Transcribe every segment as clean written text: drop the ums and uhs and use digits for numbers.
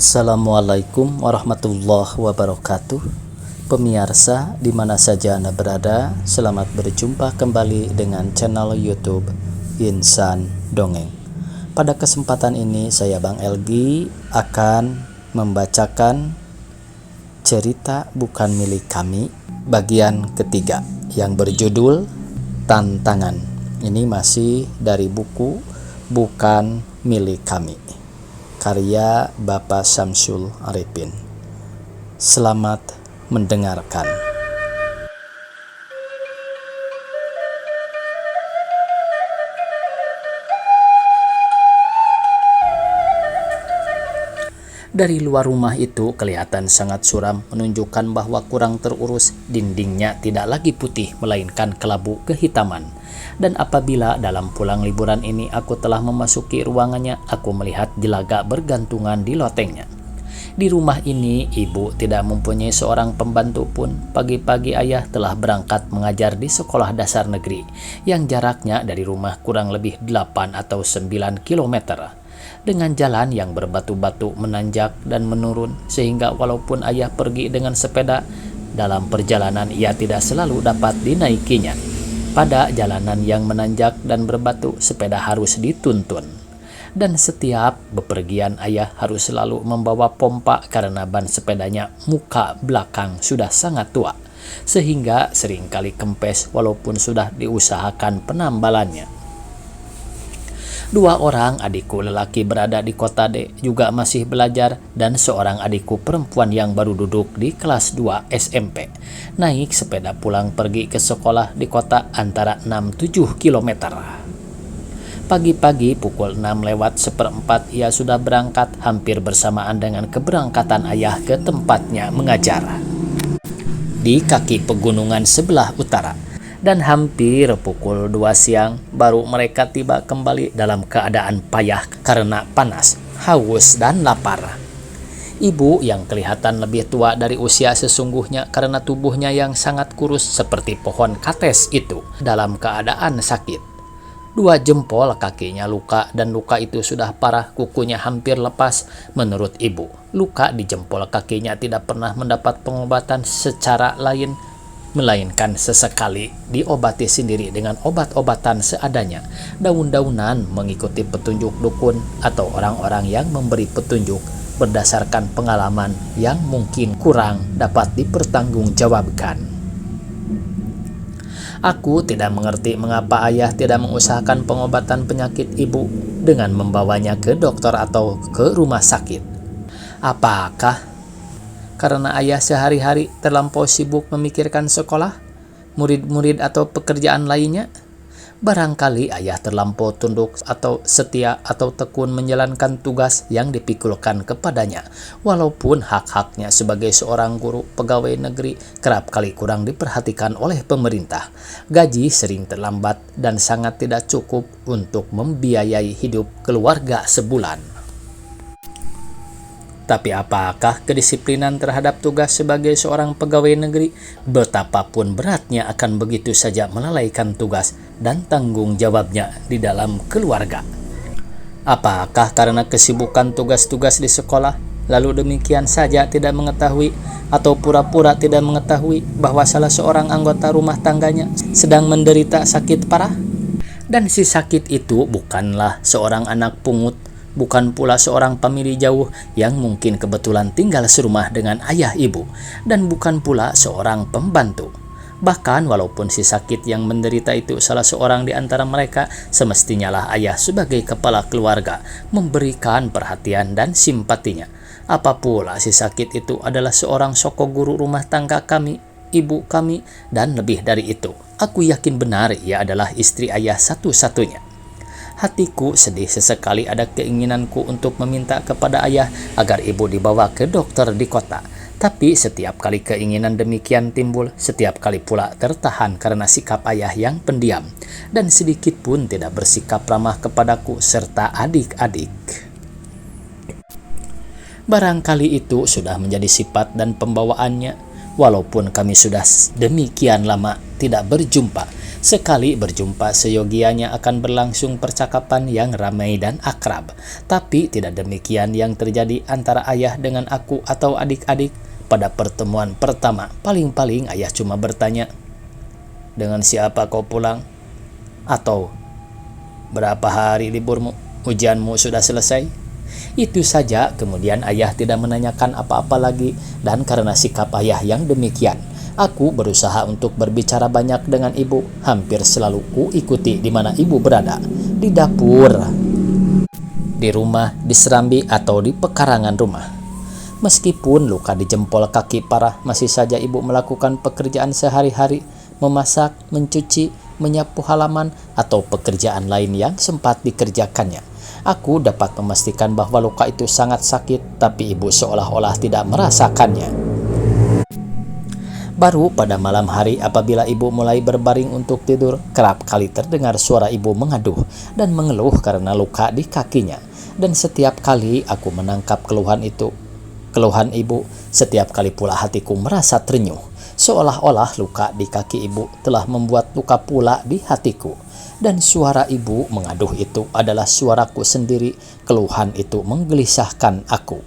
Assalamualaikum warahmatullahi wabarakatuh. Pemirsa di mana saja Anda berada, selamat berjumpa kembali dengan channel YouTube Insan Dongeng. Pada kesempatan ini saya Bang Elgi akan membacakan cerita bukan milik kami bagian ketiga yang berjudul Tantangan. Ini masih dari buku Bukan Milik Kami, karya Bapak Syamsul Arifin. Selamat mendengarkan. Dari luar rumah itu kelihatan sangat suram, menunjukkan bahwa kurang terurus. Dindingnya tidak lagi putih, melainkan kelabu kehitaman. Dan apabila dalam pulang liburan ini aku telah memasuki ruangannya, aku melihat jelaga bergantungan di lotengnya. Di rumah ini ibu tidak mempunyai seorang pembantu pun. Pagi-pagi ayah telah berangkat mengajar di sekolah dasar negeri yang jaraknya dari rumah kurang lebih 8 atau 9 kilometer. Dengan jalan yang berbatu-batu, menanjak dan menurun, sehingga walaupun ayah pergi dengan sepeda, dalam perjalanan ia tidak selalu dapat dinaikinya. Pada jalanan yang menanjak dan berbatu, sepeda harus dituntun. Dan setiap bepergian ayah harus selalu membawa pompa karena ban sepedanya muka belakang sudah sangat tua, sehingga seringkali kempes walaupun sudah diusahakan penambalannya. Dua orang adikku lelaki berada di kota D, juga masih belajar, dan seorang adikku perempuan yang baru duduk di kelas 2 SMP. Naik sepeda pulang pergi ke sekolah di kota antara 6-7 kilometer. Pagi-pagi pukul 6 lewat seperempat ia sudah berangkat, hampir bersamaan dengan keberangkatan ayah ke tempatnya mengajar di kaki pegunungan sebelah utara. Dan hampir pukul 2 siang baru mereka tiba kembali dalam keadaan payah karena panas, haus, dan lapar. Ibu yang kelihatan lebih tua dari usia sesungguhnya karena tubuhnya yang sangat kurus seperti pohon kates itu dalam keadaan sakit. 2 jempol kakinya luka dan luka itu sudah parah, kukunya hampir lepas. Menurut ibu, luka di jempol kakinya tidak pernah mendapat pengobatan secara lain, melainkan sesekali diobati sendiri dengan obat-obatan seadanya, daun-daunan, mengikuti petunjuk dukun atau orang-orang yang memberi petunjuk berdasarkan pengalaman yang mungkin kurang dapat dipertanggungjawabkan. Aku tidak mengerti mengapa ayah tidak mengusahakan pengobatan penyakit ibu dengan membawanya ke dokter atau ke rumah sakit. Apakah karena ayah sehari-hari terlampau sibuk memikirkan sekolah, murid-murid atau pekerjaan lainnya? Barangkali ayah terlampau tunduk atau setia atau tekun menjalankan tugas yang dipikulkan kepadanya, walaupun hak-haknya sebagai seorang guru pegawai negeri kerap kali kurang diperhatikan oleh pemerintah. Gaji sering terlambat dan sangat tidak cukup untuk membiayai hidup keluarga sebulan. Tapi apakah kedisiplinan terhadap tugas sebagai seorang pegawai negeri, betapapun beratnya, akan begitu saja melalaikan tugas dan tanggung jawabnya di dalam keluarga? Apakah karena kesibukan tugas-tugas di sekolah, lalu demikian saja tidak mengetahui atau pura-pura tidak mengetahui bahwa salah seorang anggota rumah tangganya sedang menderita sakit parah? Dan si sakit itu bukanlah seorang anak pungut, bukan pula seorang pemilih jauh yang mungkin kebetulan tinggal serumah dengan ayah ibu, dan bukan pula seorang pembantu. Bahkan walaupun si sakit yang menderita itu salah seorang di antara mereka, semestinya lah ayah sebagai kepala keluarga memberikan perhatian dan simpatinya. Apa pula si sakit itu adalah seorang soko guru rumah tangga kami, ibu kami, dan lebih dari itu, aku yakin benar ia adalah istri ayah satu-satunya. Hatiku sedih sesekali, ada keinginanku untuk meminta kepada ayah agar ibu dibawa ke dokter di kota. Tapi setiap kali keinginan demikian timbul, setiap kali pula tertahan karena sikap ayah yang pendiam dan sedikit pun tidak bersikap ramah kepadaku serta adik-adik. Barangkali itu sudah menjadi sifat dan pembawaannya. Walaupun kami sudah demikian lama tidak berjumpa, Sekali berjumpa seyogianya akan berlangsung percakapan yang ramai dan akrab. Tapi tidak demikian yang terjadi antara ayah dengan aku atau adik-adik. Pada pertemuan pertama, paling-paling ayah cuma bertanya, "Dengan siapa kau pulang?" Atau, "Berapa hari liburmu? Ujianmu sudah selesai?" Itu saja, kemudian ayah tidak menanyakan apa-apa lagi. Dan karena sikap ayah yang demikian, aku berusaha untuk berbicara banyak dengan ibu. Hampir selalu ku ikuti di mana ibu berada, di dapur, di rumah, di serambi, atau di pekarangan rumah. Meskipun luka di jempol kaki parah, masih saja ibu melakukan pekerjaan sehari-hari, memasak, mencuci, menyapu halaman, atau pekerjaan lain yang sempat dikerjakannya. Aku dapat memastikan bahwa luka itu sangat sakit, tapi ibu seolah-olah tidak merasakannya. Baru pada malam hari apabila ibu mulai berbaring untuk tidur, kerap kali terdengar suara ibu mengaduh dan mengeluh karena luka di kakinya. Dan setiap kali aku menangkap keluhan ibu, setiap kali pula hatiku merasa terenyuh. Seolah-olah luka di kaki ibu telah membuat luka pula di hatiku. Dan suara ibu mengaduh itu adalah suaraku sendiri. Keluhan itu menggelisahkan aku.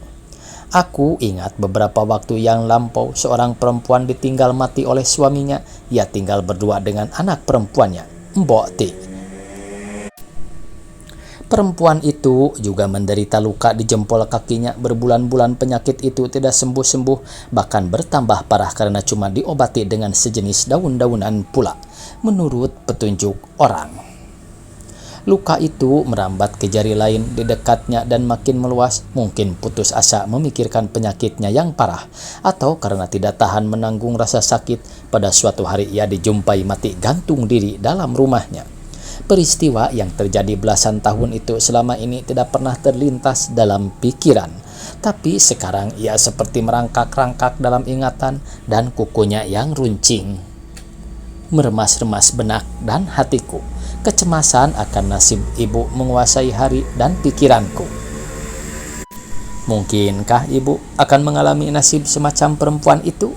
Aku ingat beberapa waktu yang lampau seorang perempuan ditinggal mati oleh suaminya. Ia tinggal berdua dengan anak perempuannya, Mbok Ti. Perempuan itu juga menderita luka di jempol kakinya. Berbulan-bulan penyakit itu tidak sembuh-sembuh, bahkan bertambah parah karena cuma diobati dengan sejenis daun-daunan pula, menurut petunjuk orang. Luka itu merambat ke jari lain di dekatnya dan makin meluas. Mungkin putus asa memikirkan penyakitnya yang parah, atau karena tidak tahan menanggung rasa sakit, pada suatu hari ia dijumpai mati gantung diri dalam rumahnya. Peristiwa yang terjadi belasan tahun itu selama ini tidak pernah terlintas dalam pikiran. Tapi sekarang ia seperti merangkak-rangkak dalam ingatan, dan kukunya yang runcing meremas-remas benak dan hatiku. Kecemasan akan nasib ibu menguasai hari dan pikiranku. Mungkinkah ibu akan mengalami nasib semacam perempuan itu?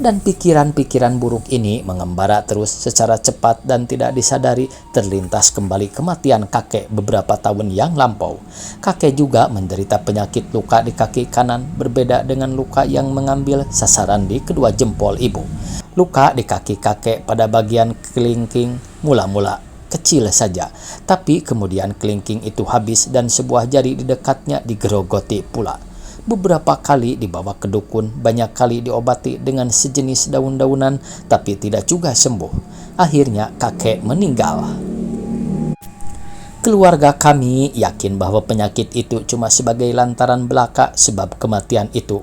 Dan pikiran-pikiran buruk ini mengembara terus. Secara cepat dan tidak disadari terlintas kembali kematian kakek beberapa tahun yang lampau. Kakek juga menderita penyakit luka di kaki kanan, berbeda dengan luka yang mengambil sasaran di kedua jempol ibu. Luka di kaki kakek pada bagian kelingking mula-mula kecil saja, tapi kemudian kelingking itu habis dan sebuah jari di dekatnya digerogoti pula. Beberapa kali dibawa ke dukun, banyak kali diobati dengan sejenis daun-daunan, tapi tidak juga sembuh. Akhirnya kakek meninggal. Keluarga kami yakin bahwa penyakit itu cuma sebagai lantaran belaka, sebab kematian itu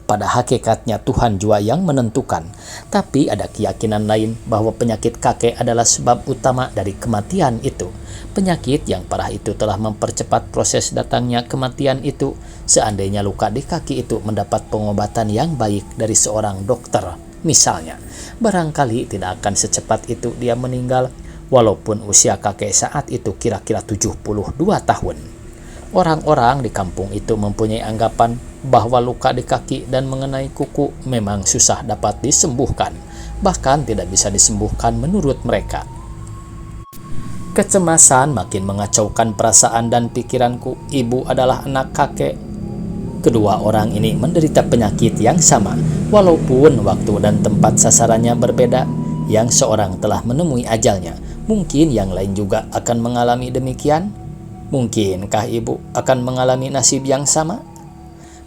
pada hakikatnya Tuhan jua yang menentukan. Tapi ada keyakinan lain bahwa penyakit kakek adalah sebab utama dari kematian itu. Penyakit yang parah itu telah mempercepat proses datangnya kematian itu. Seandainya luka di kaki itu mendapat pengobatan yang baik dari seorang dokter, misalnya, barangkali tidak akan secepat itu dia meninggal, walaupun usia kakek saat itu kira-kira 72 tahun. Orang-orang di kampung itu mempunyai anggapan bahwa luka di kaki dan mengenai kuku memang susah dapat disembuhkan, bahkan tidak bisa disembuhkan menurut mereka. Kecemasan makin mengacaukan perasaan dan pikiranku. Ibu adalah anak kakek. Kedua orang ini menderita penyakit yang sama, walaupun waktu dan tempat sasarannya berbeda. Yang seorang telah menemui ajalnya, mungkin yang lain juga akan mengalami demikian. Mungkinkah ibu akan mengalami nasib yang sama?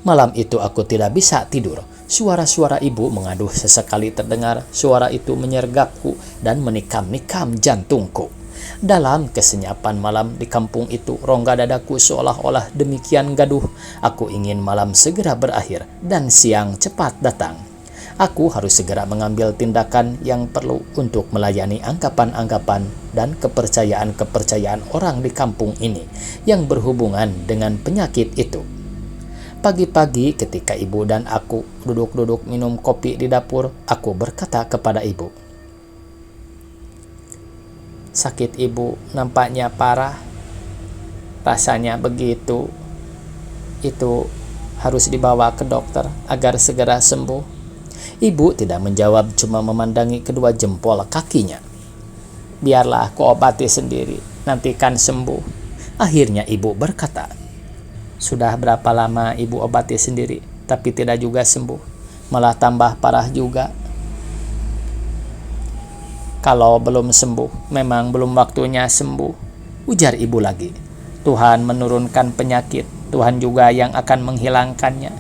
Malam itu aku tidak bisa tidur. Suara-suara ibu mengaduh sesekali terdengar. Suara itu menyergapku dan menikam-nikam jantungku. Dalam kesenyapan malam di kampung itu, rongga dadaku seolah-olah demikian gaduh. Aku ingin malam segera berakhir dan siang cepat datang. Aku harus segera mengambil tindakan yang perlu untuk melayani anggapan-anggapan dan kepercayaan-kepercayaan orang di kampung ini yang berhubungan dengan penyakit itu. Pagi-pagi ketika ibu dan aku duduk-duduk minum kopi di dapur, aku berkata kepada ibu, "Sakit ibu nampaknya parah. Rasanya begitu. Itu harus dibawa ke dokter agar segera sembuh." Ibu tidak menjawab, cuma memandangi kedua jempol kakinya. Biarlah aku obati sendiri, nanti kan sembuh. Akhirnya ibu berkata. Sudah berapa lama ibu obati sendiri, tapi tidak juga sembuh, malah tambah parah juga. Kalau belum sembuh, memang belum waktunya sembuh, ujar ibu lagi. Tuhan menurunkan penyakit, Tuhan juga yang akan menghilangkannya.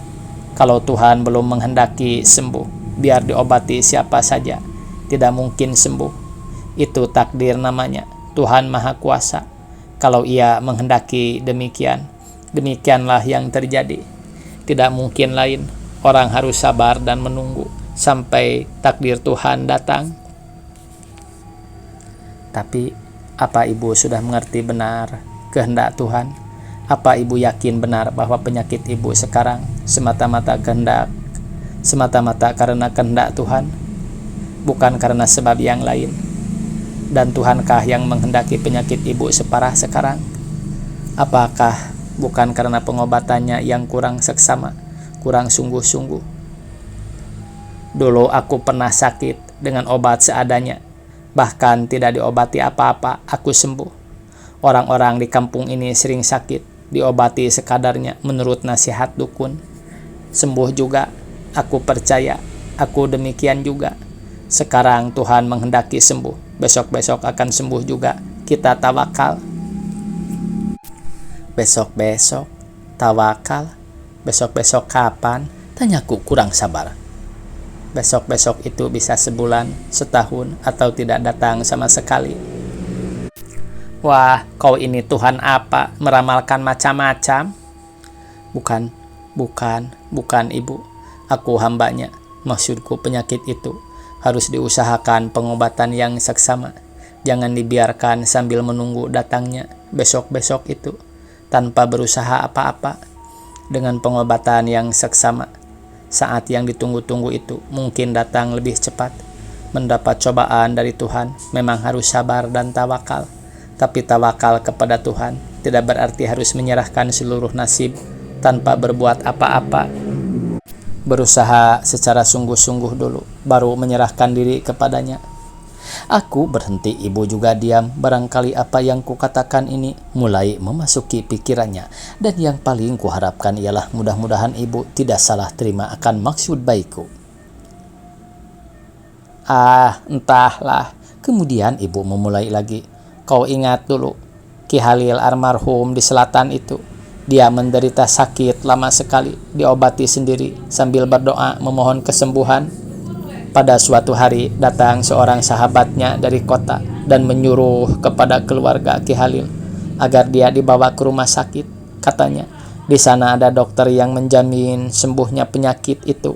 Kalau Tuhan belum menghendaki sembuh, biar diobati siapa saja, tidak mungkin sembuh. Itu takdir namanya, Tuhan Maha Kuasa. Kalau Ia menghendaki demikian, demikianlah yang terjadi. Tidak mungkin lain, orang harus sabar dan menunggu sampai takdir Tuhan datang. Tapi, apa ibu sudah mengerti benar kehendak Tuhan? Apa ibu yakin benar bahwa penyakit ibu sekarang semata-mata karena kehendak Tuhan, bukan karena sebab yang lain? Dan Tuhankah yang menghendaki penyakit ibu separah sekarang? Apakah bukan karena pengobatannya yang kurang seksama, kurang sungguh-sungguh? Dulu aku pernah sakit dengan obat seadanya, bahkan tidak diobati apa-apa, aku sembuh. Orang-orang di kampung ini sering sakit, diobati sekadarnya menurut nasihat dukun. Sembuh juga, aku percaya, aku demikian juga. Sekarang Tuhan menghendaki sembuh, besok-besok akan sembuh juga, kita tawakal. Besok-besok, tawakal, besok-besok kapan? Tanyaku kurang sabar. Besok-besok itu bisa sebulan, setahun, atau tidak datang sama sekali. Wah, kau ini Tuhan apa? Meramalkan macam-macam? Bukan ibu. Aku hambanya. Maksudku penyakit itu harus diusahakan pengobatan yang seksama. Jangan dibiarkan sambil menunggu datangnya besok-besok itu, tanpa berusaha apa-apa. Dengan pengobatan yang seksama, saat yang ditunggu-tunggu itu mungkin datang lebih cepat. Mendapat cobaan dari Tuhan memang harus sabar dan tawakal. Tapi tawakal kepada Tuhan tidak berarti harus menyerahkan seluruh nasib tanpa berbuat apa-apa. Berusaha secara sungguh-sungguh dulu, baru menyerahkan diri kepadanya. Aku berhenti, ibu juga diam. Barangkali apa yang kukatakan ini mulai memasuki pikirannya. Dan yang paling kuharapkan ialah mudah-mudahan ibu tidak salah terima akan maksud baikku. Entahlah. Kemudian ibu memulai lagi. Kau ingat dulu, Ki Halil almarhum di selatan itu. Dia menderita sakit lama sekali, diobati sendiri sambil berdoa memohon kesembuhan. Pada suatu hari datang seorang sahabatnya dari kota dan menyuruh kepada keluarga Ki Halil agar dia dibawa ke rumah sakit. Katanya, di sana ada dokter yang menjamin sembuhnya penyakit itu.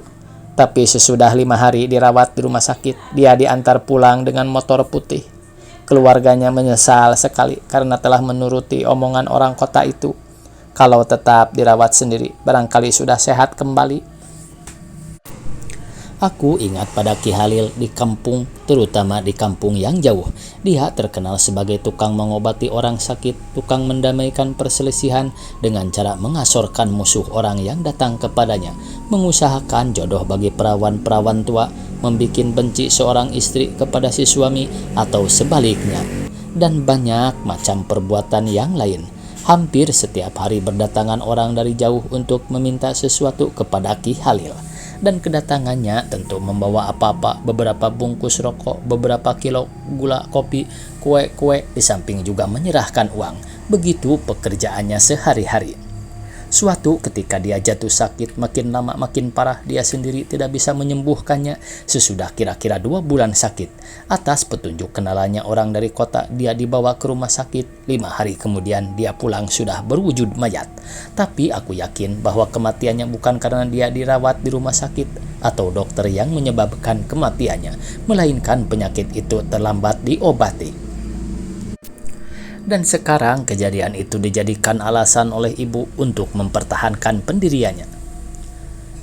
Tapi sesudah 5 hari dirawat di rumah sakit, dia diantar pulang dengan motor putih. Keluarganya menyesal sekali karena telah menuruti omongan orang kota itu. Kalau tetap dirawat sendiri, barangkali sudah sehat kembali. Aku ingat pada Ki Halil di kampung, terutama di kampung yang jauh. Dia terkenal sebagai tukang mengobati orang sakit, tukang mendamaikan perselisihan dengan cara mengasorkan musuh orang yang datang kepadanya, mengusahakan jodoh bagi perawan-perawan tua, membikin benci seorang istri kepada si suami, atau sebaliknya, dan banyak macam perbuatan yang lain. Hampir setiap hari berdatangan orang dari jauh untuk meminta sesuatu kepada Ki Halil. Dan kedatangannya tentu membawa apa-apa, beberapa bungkus rokok, beberapa kilo gula kopi, kue-kue, di samping juga menyerahkan uang. Begitu pekerjaannya sehari-hari. Suatu ketika dia jatuh sakit, makin lama makin parah, dia sendiri tidak bisa menyembuhkannya. Sesudah kira-kira 2 bulan sakit, atas petunjuk kenalannya orang dari kota, dia dibawa ke rumah sakit. 5 hari kemudian dia pulang sudah berwujud mayat. Tapi aku yakin bahwa kematiannya bukan karena dia dirawat di rumah sakit atau dokter yang menyebabkan kematiannya, melainkan penyakit itu terlambat diobati. Dan sekarang kejadian itu dijadikan alasan oleh ibu untuk mempertahankan pendiriannya.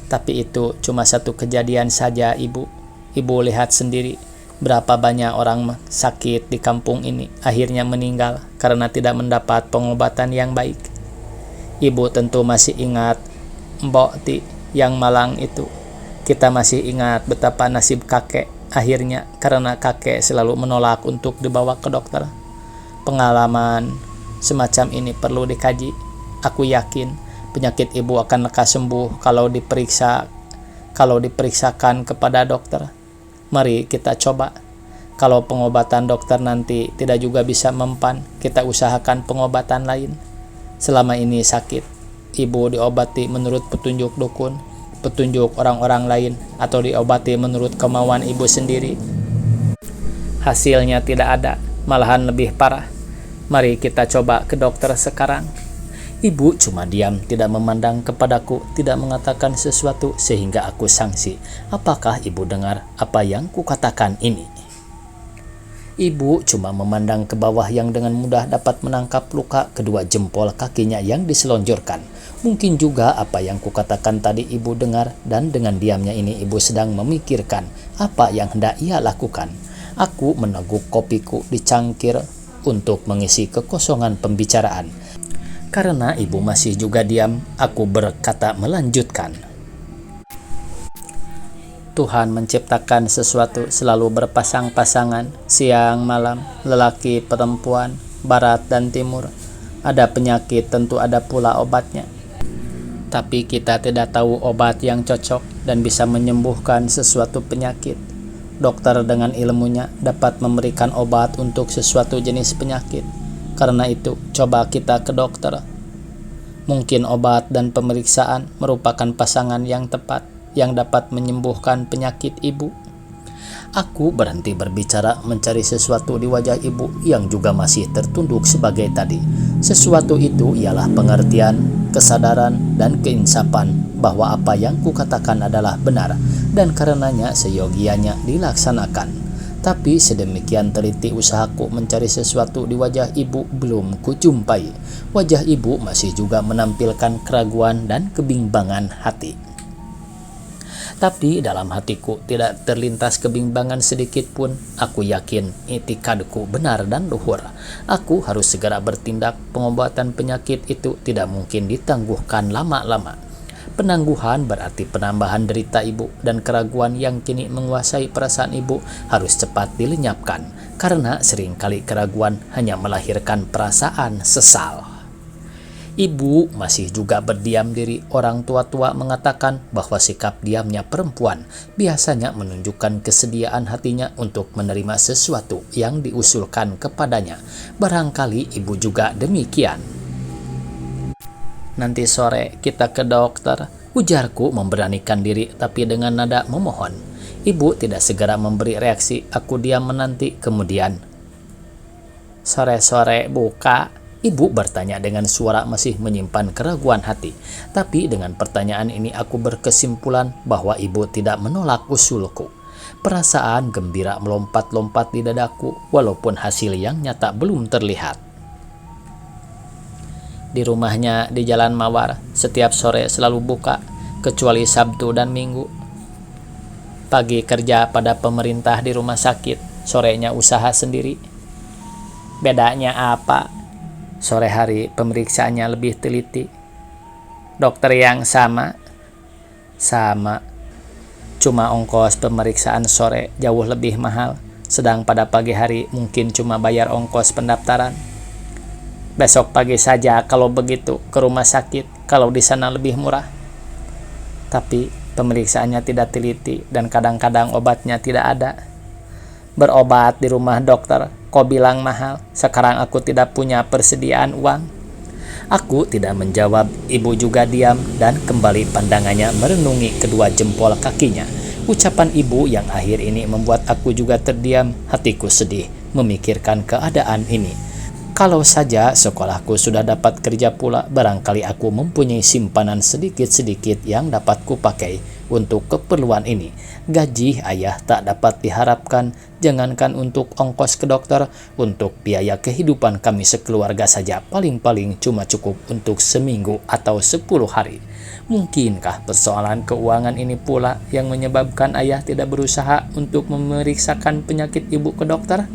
Tapi itu cuma satu kejadian saja, ibu. Ibu lihat sendiri berapa banyak orang sakit di kampung ini akhirnya meninggal karena tidak mendapat pengobatan yang baik. Ibu tentu masih ingat Mbok Ti yang malang itu. Kita masih ingat betapa nasib kakek akhirnya karena kakek selalu menolak untuk dibawa ke dokter. Pengalaman semacam ini perlu dikaji. Aku yakin penyakit ibu akan lekas sembuh kalau diperiksakan kepada dokter. Mari kita coba. Kalau pengobatan dokter nanti tidak juga bisa mempan, kita usahakan pengobatan lain. Selama ini sakit, ibu diobati menurut petunjuk dukun, petunjuk orang-orang lain, atau diobati menurut kemauan ibu sendiri. Hasilnya tidak ada, malahan lebih parah. Mari kita coba ke dokter sekarang. Ibu cuma diam, tidak memandang kepadaku, tidak mengatakan sesuatu sehingga aku sangsi. Apakah ibu dengar apa yang kukatakan ini? Ibu cuma memandang ke bawah yang dengan mudah dapat menangkap luka kedua jempol kakinya yang diselonjorkan. Mungkin juga apa yang kukatakan tadi ibu dengar, dan dengan diamnya ini ibu sedang memikirkan apa yang hendak ia lakukan. Aku meneguk kopiku di cangkir untuk mengisi kekosongan pembicaraan. Karena ibu masih juga diam, aku berkata melanjutkan. Tuhan menciptakan sesuatu selalu berpasang-pasangan, siang malam, lelaki perempuan, barat dan timur. Ada penyakit, tentu ada pula obatnya. Tapi kita tidak tahu obat yang cocok dan bisa menyembuhkan sesuatu penyakit. Dokter dengan ilmunya dapat memberikan obat untuk sesuatu jenis penyakit. Karena itu, coba kita ke dokter. Mungkin obat dan pemeriksaan merupakan pasangan yang tepat yang dapat menyembuhkan penyakit ibu. Aku berhenti berbicara, mencari sesuatu di wajah ibu yang juga masih tertunduk sebagai tadi. Sesuatu itu ialah pengertian, kesadaran, dan keinsapan bahwa apa yang kukatakan adalah benar, dan karenanya seyogianya dilaksanakan. Tapi sedemikian teliti usahaku mencari sesuatu di wajah ibu belum kujumpai. Wajah ibu masih juga menampilkan keraguan dan kebimbangan hati. Tapi dalam hatiku tidak terlintas kebimbangan sedikit pun. Aku yakin itikadku benar dan luhur. Aku harus segera bertindak. Pengobatan penyakit itu tidak mungkin ditangguhkan lama-lama. Penangguhan berarti penambahan derita ibu, dan keraguan yang kini menguasai perasaan ibu harus cepat dilenyapkan. Karena seringkali keraguan hanya melahirkan perasaan sesal. Ibu masih juga berdiam diri. Orang tua-tua mengatakan bahwa sikap diamnya perempuan biasanya menunjukkan kesediaan hatinya untuk menerima sesuatu yang diusulkan kepadanya. Barangkali ibu juga demikian. Nanti sore kita ke dokter, ujarku memberanikan diri tapi dengan nada memohon. Ibu tidak segera memberi reaksi. Aku diam menanti. Kemudian, sore-sore buka? Ibu bertanya dengan suara masih menyimpan keraguan hati. Tapi dengan pertanyaan ini aku berkesimpulan bahwa ibu tidak menolak usulku. Perasaan gembira melompat-lompat di dadaku walaupun hasil yang nyata belum terlihat. Di rumahnya di Jalan Mawar setiap sore selalu buka, kecuali Sabtu dan Minggu. Pagi kerja pada pemerintah di rumah sakit, sorenya usaha sendiri. Bedanya apa? Sore hari pemeriksaannya lebih teliti. Dokter yang sama. Cuma ongkos pemeriksaan sore jauh lebih mahal, sedang pada pagi hari mungkin cuma bayar ongkos pendaftaran. Besok pagi saja kalau begitu ke rumah sakit, kalau di sana lebih murah. Tapi pemeriksaannya tidak teliti dan kadang-kadang obatnya tidak ada. Berobat di rumah dokter, kau bilang mahal. Sekarang aku tidak punya persediaan uang. Aku tidak menjawab. Ibu juga diam dan kembali pandangannya merenungi kedua jempol kakinya. Ucapan ibu yang akhir ini membuat aku juga terdiam. Hatiku sedih memikirkan keadaan ini. Kalau saja sekolahku sudah dapat kerja pula, barangkali aku mempunyai simpanan sedikit-sedikit yang dapat kupakai untuk keperluan ini. Gaji ayah tak dapat diharapkan, jangankan untuk ongkos ke dokter, untuk biaya kehidupan kami sekeluarga saja paling-paling cuma cukup untuk seminggu atau 10 hari. Mungkinkah persoalan keuangan ini pula yang menyebabkan ayah tidak berusaha untuk memeriksakan penyakit ibu ke dokter?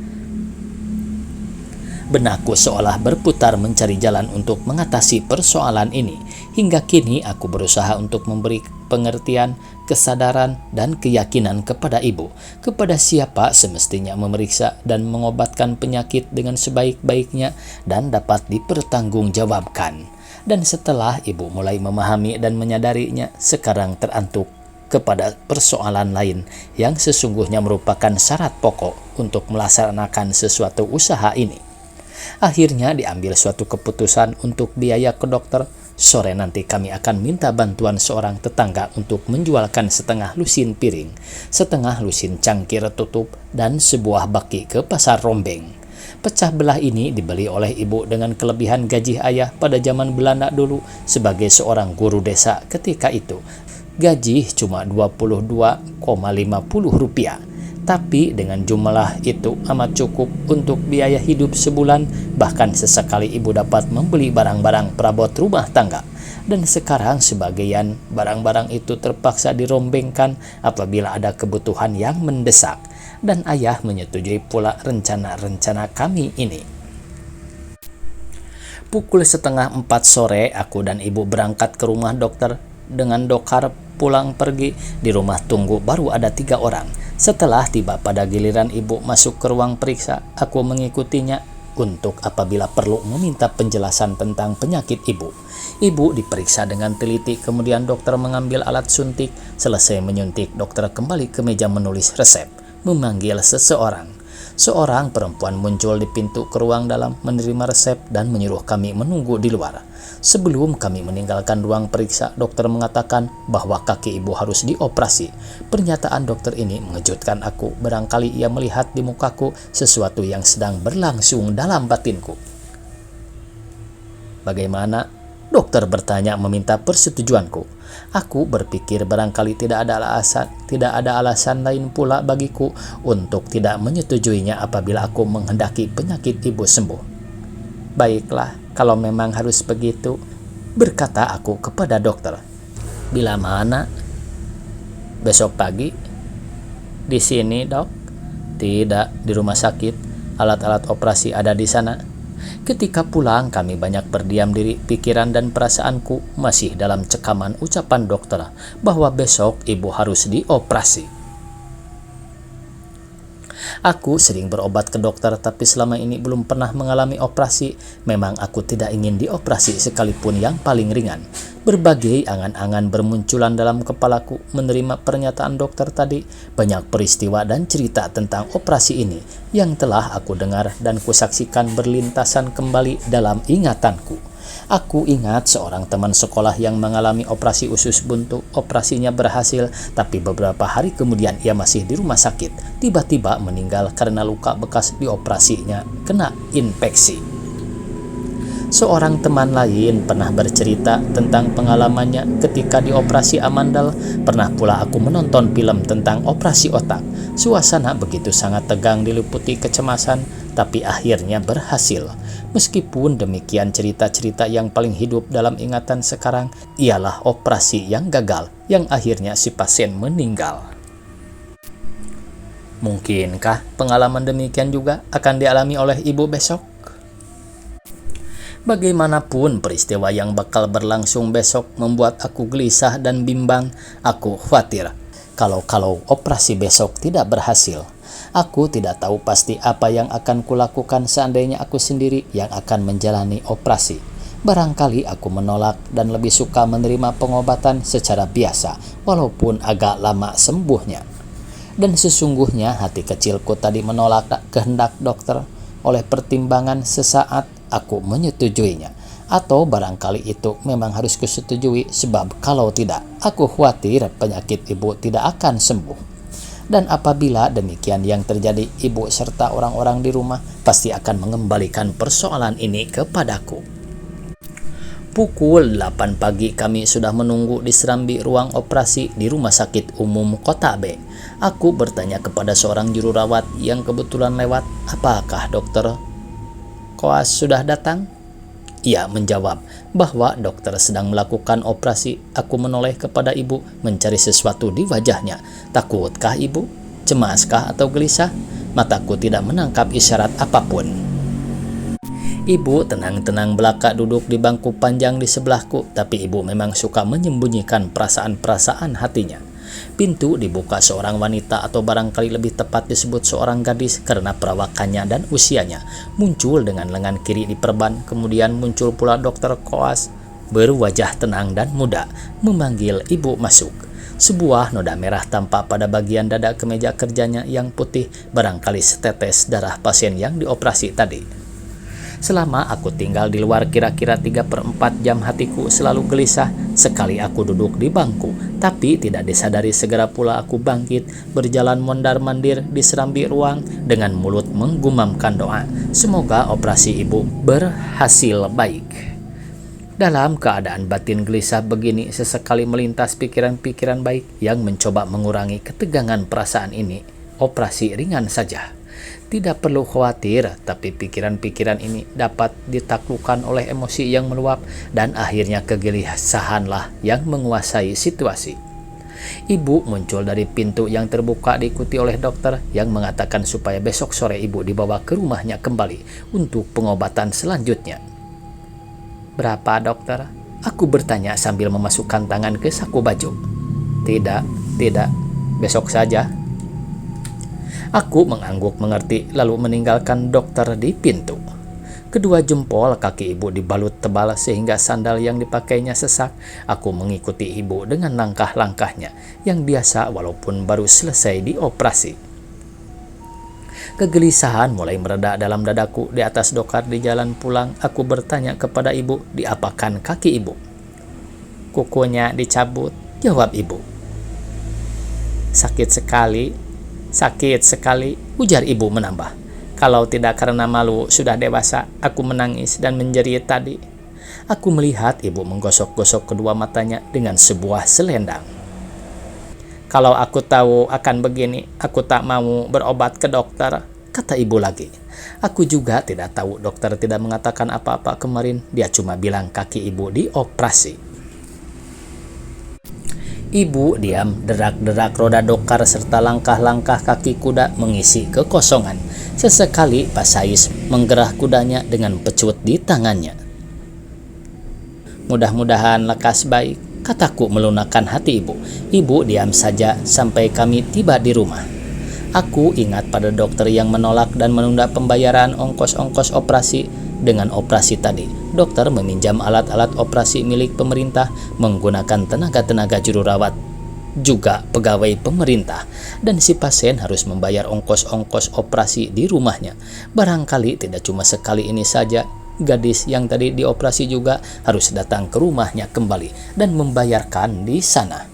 Benakku seolah berputar mencari jalan untuk mengatasi persoalan ini. Hingga kini aku berusaha untuk memberi pengertian, kesadaran, dan keyakinan kepada ibu, kepada siapa semestinya memeriksa dan mengobatkan penyakit dengan sebaik-baiknya dan dapat dipertanggungjawabkan. Dan setelah ibu mulai memahami dan menyadarinya, sekarang terantuk kepada persoalan lain yang sesungguhnya merupakan syarat pokok untuk melaksanakan sesuatu usaha ini. Akhirnya diambil suatu keputusan untuk biaya ke dokter. Sore nanti kami akan minta bantuan seorang tetangga untuk menjualkan setengah lusin piring, setengah lusin cangkir tutup, dan sebuah baki ke pasar Rombeng. Pecah belah ini dibeli oleh ibu dengan kelebihan gaji ayah pada zaman Belanda dulu sebagai seorang guru desa ketika itu. Gaji cuma Rp22,50. Tapi dengan jumlah itu amat cukup untuk biaya hidup sebulan, bahkan sesekali ibu dapat membeli barang-barang perabot rumah tangga. Dan sekarang sebagian barang-barang itu terpaksa dirombengkan apabila ada kebutuhan yang mendesak. Dan ayah menyetujui pula rencana-rencana kami ini. Pukul 3:30 sore, aku dan ibu berangkat ke rumah dokter. Dengan dokar pulang pergi, di rumah tunggu baru ada 3 orang. Setelah tiba pada giliran ibu masuk ke ruang periksa, aku mengikutinya untuk apabila perlu meminta penjelasan tentang penyakit ibu. Ibu diperiksa dengan teliti, kemudian dokter mengambil alat suntik. Selesai menyuntik, dokter kembali ke meja menulis resep, memanggil seseorang. Seorang perempuan muncul di pintu ke ruang dalam, menerima resep dan menyuruh kami menunggu di luar. Sebelum kami meninggalkan ruang periksa, dokter mengatakan bahwa kaki ibu harus dioperasi. Pernyataan dokter ini mengejutkan aku. Barangkali ia melihat di mukaku sesuatu yang sedang berlangsung dalam batinku. Bagaimana? Dokter bertanya meminta persetujuanku. Aku berpikir barangkali tidak ada alasan lain pula bagiku untuk tidak menyetujuinya apabila aku menghendaki penyakit ibu sembuh. Baiklah, kalau memang harus begitu, berkata aku kepada dokter. Bila mana? Besok pagi? Di sini, dok? Tidak, di rumah sakit. Alat-alat operasi ada di sana. Ketika pulang, kami banyak berdiam diri. Pikiran dan perasaanku masih dalam cekaman ucapan dokter bahwa besok ibu harus dioperasi. Aku sering berobat ke dokter, tapi selama ini belum pernah mengalami operasi. Memang aku tidak ingin dioperasi sekalipun yang paling ringan. Berbagai angan-angan bermunculan dalam kepalaku menerima pernyataan dokter tadi. Banyak peristiwa dan cerita tentang operasi ini yang telah aku dengar dan kusaksikan berlintasan kembali dalam ingatanku. Aku ingat seorang teman sekolah yang mengalami operasi usus buntu. Operasinya berhasil, tapi beberapa hari kemudian ia masih di rumah sakit. Tiba-tiba meninggal karena luka bekas dioperasinya kena infeksi. Seorang teman lain pernah bercerita tentang pengalamannya ketika dioperasi amandel. Pernah pula aku menonton film tentang operasi otak. Suasana begitu sangat tegang diliputi kecemasan, tapi akhirnya berhasil. Meskipun demikian, cerita-cerita yang paling hidup dalam ingatan sekarang ialah operasi yang gagal, yang akhirnya si pasien meninggal. Mungkinkah pengalaman demikian juga akan dialami oleh ibu besok? Bagaimanapun peristiwa yang bakal berlangsung besok membuat aku gelisah dan bimbang. Aku khawatir kalau operasi besok tidak berhasil. Aku tidak tahu pasti apa yang akan kulakukan seandainya aku sendiri yang akan menjalani operasi. Barangkali aku menolak dan lebih suka menerima pengobatan secara biasa, walaupun agak lama sembuhnya. Dan sesungguhnya hati kecilku tadi menolak kehendak dokter. Oleh pertimbangan sesaat, aku menyetujuinya. Atau barangkali itu memang harus kusetujui, sebab kalau tidak, aku khawatir penyakit ibu tidak akan sembuh. Dan apabila demikian yang terjadi, ibu serta orang-orang di rumah pasti akan mengembalikan persoalan ini kepadaku. Pukul 8 pagi kami sudah menunggu di serambi ruang operasi di Rumah Sakit Umum Kota B. Aku bertanya kepada seorang juru rawat yang kebetulan lewat, "Apakah dokter Koas sudah datang?" Ia menjawab bahwa dokter sedang melakukan operasi. Aku menoleh kepada ibu mencari sesuatu di wajahnya. Takutkah ibu? Cemaskah atau gelisah? Mataku tidak menangkap isyarat apapun. Ibu tenang-tenang belaka duduk di bangku panjang di sebelahku, tapi ibu memang suka menyembunyikan perasaan-perasaan hatinya. Pintu dibuka seorang wanita, atau barangkali lebih tepat disebut seorang gadis karena perawakannya dan usianya. Muncul dengan lengan kiri diperban, kemudian muncul pula Dokter Koas berwajah tenang dan muda, memanggil ibu masuk. Sebuah noda merah tampak pada bagian dada kemeja kerjanya yang putih, barangkali setetes darah pasien yang dioperasi tadi. Selama aku tinggal di luar kira-kira 3/4 jam, hatiku selalu gelisah. Sekali aku duduk di bangku, tapi tidak disadari segera pula aku bangkit, berjalan mondar-mandir di serambi ruang dengan mulut menggumamkan doa. Semoga operasi ibu berhasil baik. Dalam keadaan batin gelisah begini, sesekali melintas pikiran-pikiran baik yang mencoba mengurangi ketegangan perasaan ini. Operasi ringan saja. Tidak perlu khawatir, tapi pikiran-pikiran ini dapat ditaklukkan oleh emosi yang meluap, dan akhirnya kegelisahanlah yang menguasai situasi. Ibu muncul dari pintu yang terbuka diikuti oleh dokter yang mengatakan supaya besok sore ibu dibawa ke rumahnya kembali untuk pengobatan selanjutnya. "Berapa, dokter?" aku bertanya sambil memasukkan tangan ke saku baju. Tidak, besok saja." Aku mengangguk mengerti, lalu meninggalkan dokter di pintu. Kedua jempol kaki ibu dibalut tebal sehingga sandal yang dipakainya sesak. Aku mengikuti ibu dengan langkah-langkahnya yang biasa walaupun baru selesai dioperasi. Kegelisahan mulai mereda dalam dadaku. Di atas dokar di jalan pulang, aku bertanya kepada ibu, diapakan kaki ibu? "Kukunya dicabut," jawab ibu. Sakit sekali," ujar ibu menambah. "Kalau tidak karena malu sudah dewasa, aku menangis dan menjerit tadi." Aku melihat ibu menggosok-gosok kedua matanya dengan sebuah selendang. "Kalau aku tahu akan begini, aku tak mau berobat ke dokter," kata ibu lagi. Aku juga tidak tahu, dokter tidak mengatakan apa-apa kemarin, dia cuma bilang kaki ibu dioperasi. Ibu diam, derak-derak roda dokar serta langkah-langkah kaki kuda mengisi kekosongan. Sesekali Pak Sais menggerah kudanya dengan pecut di tangannya. "Mudah-mudahan lekas baik," kataku melunakkan hati ibu. Ibu diam saja sampai kami tiba di rumah. Aku ingat pada dokter yang menolak dan menunda pembayaran ongkos-ongkos operasi. Dengan operasi tadi, dokter meminjam alat-alat operasi milik pemerintah, menggunakan tenaga-tenaga juru rawat, juga pegawai pemerintah, dan si pasien harus membayar ongkos-ongkos operasi di rumahnya. Barangkali tidak cuma sekali ini saja, gadis yang tadi dioperasi juga harus datang ke rumahnya kembali dan membayarkan di sana.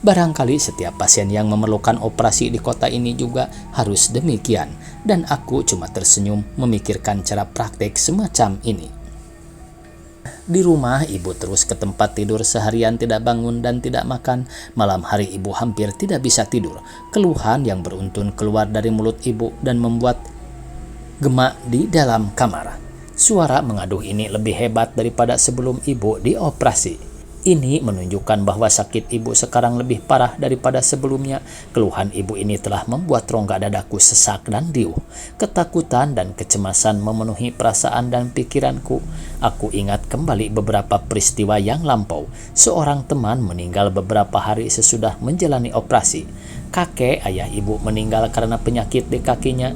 Barangkali setiap pasien yang memerlukan operasi di kota ini juga harus demikian, dan aku cuma tersenyum memikirkan cara praktek semacam ini. Di rumah, ibu terus ke tempat tidur seharian tidak bangun dan tidak makan. Malam hari ibu hampir tidak bisa tidur. Keluhan yang beruntun keluar dari mulut ibu dan membuat gemak di dalam kamar. Suara mengaduh ini lebih hebat daripada sebelum ibu dioperasi. Ini menunjukkan bahwa sakit ibu sekarang lebih parah daripada sebelumnya. Keluhan ibu ini telah membuat rongga dadaku sesak dan riuh. Ketakutan dan kecemasan memenuhi perasaan dan pikiranku. Aku ingat kembali beberapa peristiwa yang lampau. Seorang teman meninggal beberapa hari sesudah menjalani operasi. Kakek ayah ibu meninggal karena penyakit di kakinya.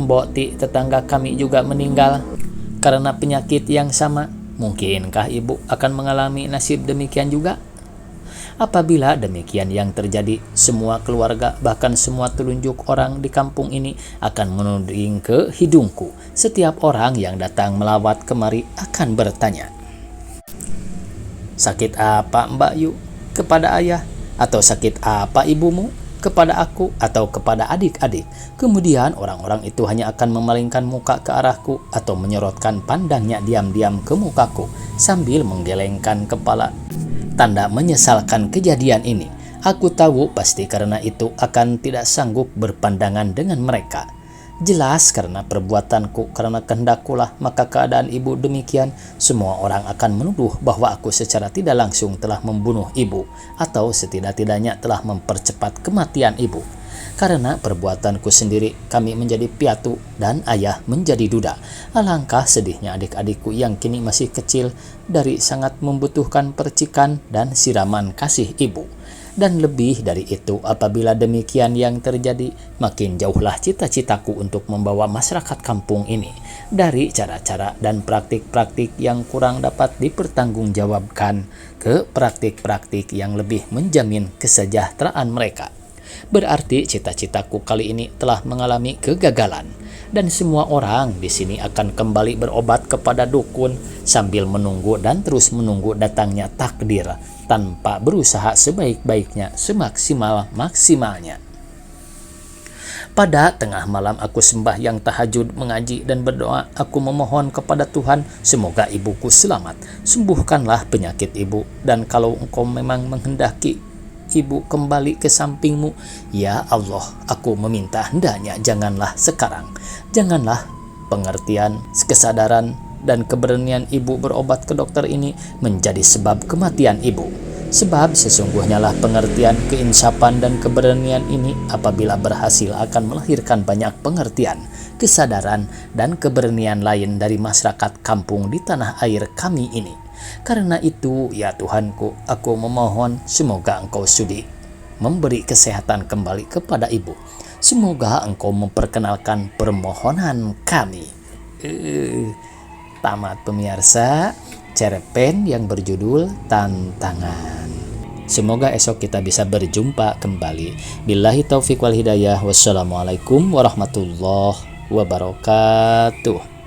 Mbok Ti, tetangga kami, juga meninggal karena penyakit yang sama. Mungkinkah ibu akan mengalami nasib demikian juga? Apabila demikian yang terjadi, semua keluarga, bahkan semua telunjuk orang di kampung ini akan menuding ke hidungku. Setiap orang yang datang melawat kemari akan bertanya, "Sakit apa Mbak Yu?" kepada ayah, atau "Sakit apa ibumu?" kepada aku atau kepada adik-adik. Kemudian orang-orang itu hanya akan memalingkan muka ke arahku atau menyorotkan pandangnya diam-diam ke mukaku sambil menggelengkan kepala. Tanda menyesalkan kejadian ini. Aku tahu pasti karena itu akan tidak sanggup berpandangan dengan mereka. Jelas karena perbuatanku, karena kehendakkulah, maka keadaan ibu demikian. Semua orang akan menuduh bahwa aku secara tidak langsung telah membunuh ibu, atau setidak-tidaknya telah mempercepat kematian ibu. Karena perbuatanku sendiri, kami menjadi piatu dan ayah menjadi duda. Alangkah sedihnya adik-adikku yang kini masih kecil dari sangat membutuhkan percikan dan siraman kasih ibu. Dan lebih dari itu, apabila demikian yang terjadi, makin jauhlah cita-citaku untuk membawa masyarakat kampung ini dari cara-cara dan praktik-praktik yang kurang dapat dipertanggungjawabkan ke praktik-praktik yang lebih menjamin kesejahteraan mereka. Berarti cita-citaku kali ini telah mengalami kegagalan, dan semua orang di sini akan kembali berobat kepada dukun sambil menunggu dan terus menunggu datangnya takdir tanpa berusaha sebaik-baiknya semaksimal-maksimalnya. Pada tengah malam aku sembahyang tahajud, mengaji dan berdoa. Aku memohon kepada Tuhan, semoga ibuku selamat. Sembuhkanlah penyakit ibu, dan kalau engkau memang menghendaki ibu kembali ke sampingmu, ya Allah, aku meminta hendaknya janganlah sekarang. Janganlah pengertian, kesadaran, dan keberanian ibu berobat ke dokter ini menjadi sebab kematian ibu. Sebab sesungguhnya lah pengertian, keinsapan, dan keberanian ini apabila berhasil akan melahirkan banyak pengertian, kesadaran, dan keberanian lain dari masyarakat kampung di tanah air kami ini. Karena itu, ya Tuhanku, aku memohon semoga Engkau sudi memberi kesehatan kembali kepada ibu. Semoga Engkau memperkenalkan permohonan kami. Tamat pemirsa cerpen yang berjudul Tantangan. Semoga esok kita bisa berjumpa kembali. Billahi taufiq wal hidayah. Wassalamualaikum warahmatullahi wabarakatuh.